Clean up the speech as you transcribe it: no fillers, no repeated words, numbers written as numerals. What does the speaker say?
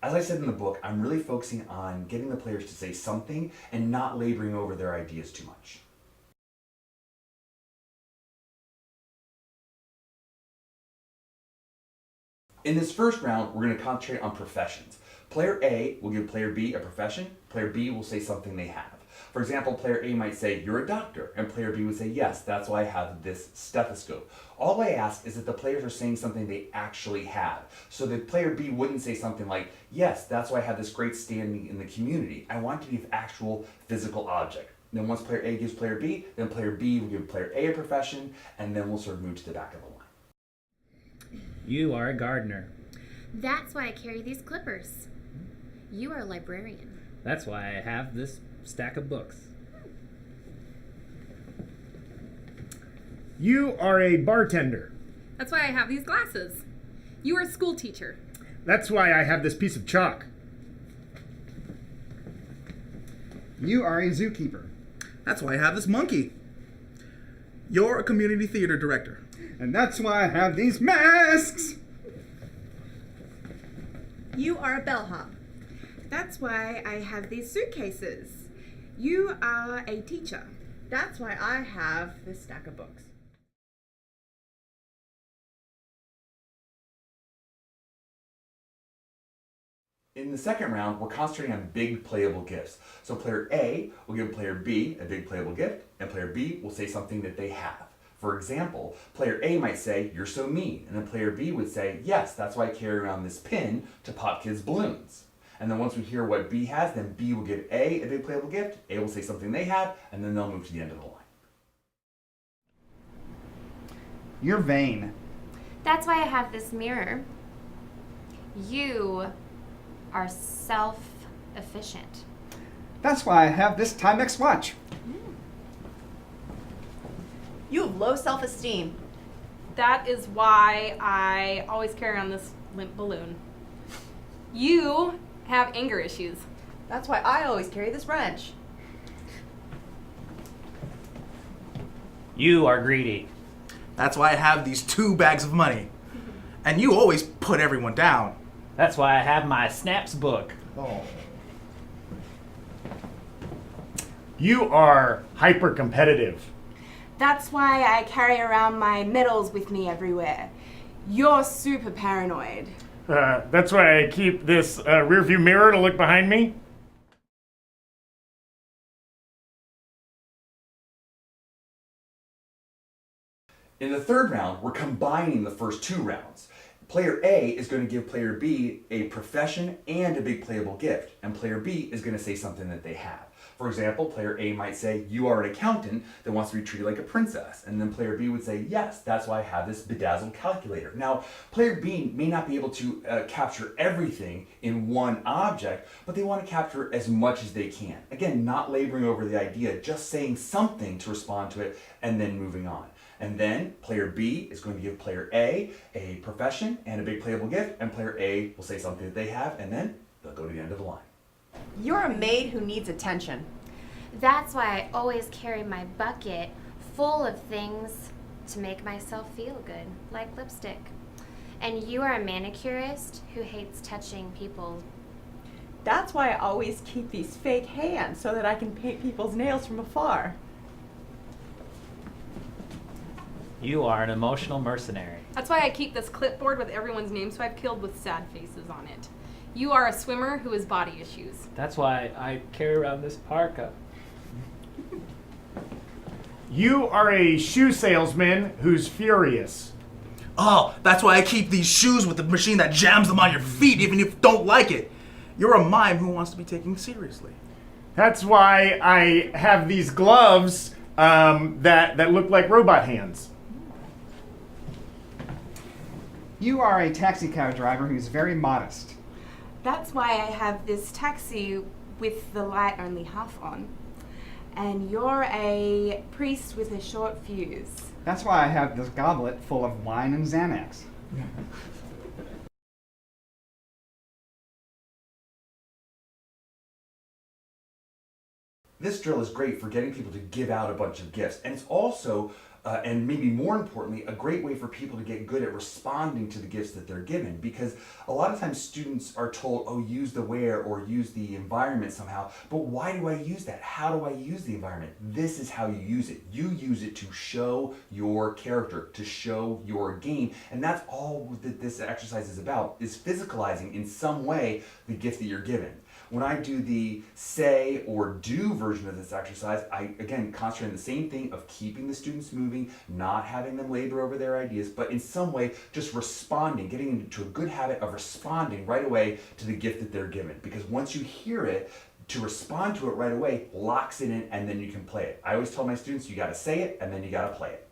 As I said in the book, I'm really focusing on getting the players to say something and not laboring over their ideas too much. In this first round, we're going to concentrate on professions. Player A will give player B a profession. Player B will say something they have. For example, player A might say, "You're a doctor," and player B would say, "Yes, that's why I have this stethoscope." All I ask is that the players are saying something they actually have. So that player B wouldn't say something like, "Yes, that's why I have this great standing in the community." I want to give actual physical object. Then once player A gives player B, then player B will give player A a profession, and then we'll sort of move to the back of the line. You are a gardener. That's why I carry these clippers. You are a librarian. That's why I have this stack of books. You are a bartender. That's why I have these glasses. You are a school teacher. That's why I have this piece of chalk. You are a zookeeper. That's why I have this monkey. You're a community theater director. And that's why I have these masks. You are a bellhop. That's why I have these suitcases. You are a teacher. That's why I have this stack of books. In the second round, we're concentrating on big playable gifts. So player A will give player B a big playable gift, and player B will say something that they have. For example, player A might say, "You're so mean," and then player B would say, "Yes, that's why I carry around this pin to pop kids' balloons." And then once we hear what B has, then B will give A a big playable gift, A will say something they have, and then they'll move to the end of the line. You're vain. That's why I have this mirror. You are self-efficient. That's why I have this Timex watch. You have low self-esteem. That is why I always carry on this limp balloon. You have anger issues. That's why I always carry this wrench. You are greedy. That's why I have these 2 bags of money. And you always put everyone down. That's why I have my Snaps book. Oh. You are hyper competitive. That's why I carry around my medals with me everywhere. You're super paranoid. That's why I keep this rearview mirror to look behind me. In the third round, we're combining the first 2 rounds. Player A is going to give player B a profession and a big playable gift, and player B is going to say something that they have. For example, player A might say, "You are an accountant that wants to be treated like a princess," and then player B would say, "Yes, that's why I have this bedazzled calculator." Now, player B may not be able to capture everything in one object, but they want to capture as much as they can. Again, not laboring over the idea, just saying something to respond to it, and then moving on. And then player B is going to give player A a profession and a big playable gift, and player A will say something that they have, and then they'll go to the end of the line. You're a maid who needs attention. That's why I always carry my bucket full of things to make myself feel good, like lipstick. And you are a manicurist who hates touching people. That's why I always keep these fake hands so that I can paint people's nails from afar. You are an emotional mercenary. That's why I keep this clipboard with everyone's names who I've killed with sad faces on it. You are a swimmer who has body issues. That's why I carry around this parka. You are a shoe salesman who's furious. Oh, that's why I keep these shoes with the machine that jams them on your feet even if you don't like it. You're a mime who wants to be taken seriously. That's why I have these gloves that look like robot hands. You are a taxi cab driver who's very modest. That's why I have this taxi with the light only half on. And you're a priest with a short fuse. That's why I have this goblet full of wine and Xanax. This drill is great for getting people to give out a bunch of gifts, and it's also and maybe more importantly, a great way for people to get good at responding to the gifts that they're given. Because a lot of times students are told, oh, use the where or use the environment somehow. But why do I use that? How do I use the environment? This is how you use it. You use it to show your character, to show your game. And that's all that this exercise is about, is physicalizing in some way the gift that you're given. When I do the say or do version of this exercise, I, again, concentrate on the same thing of keeping the students moving, not having them labor over their ideas, but in some way just responding, getting into a good habit of responding right away to the gift that they're given. Because once you hear it, to respond to it right away locks it in, and then you can play it. I always tell my students, you gotta say it, and then you gotta play it.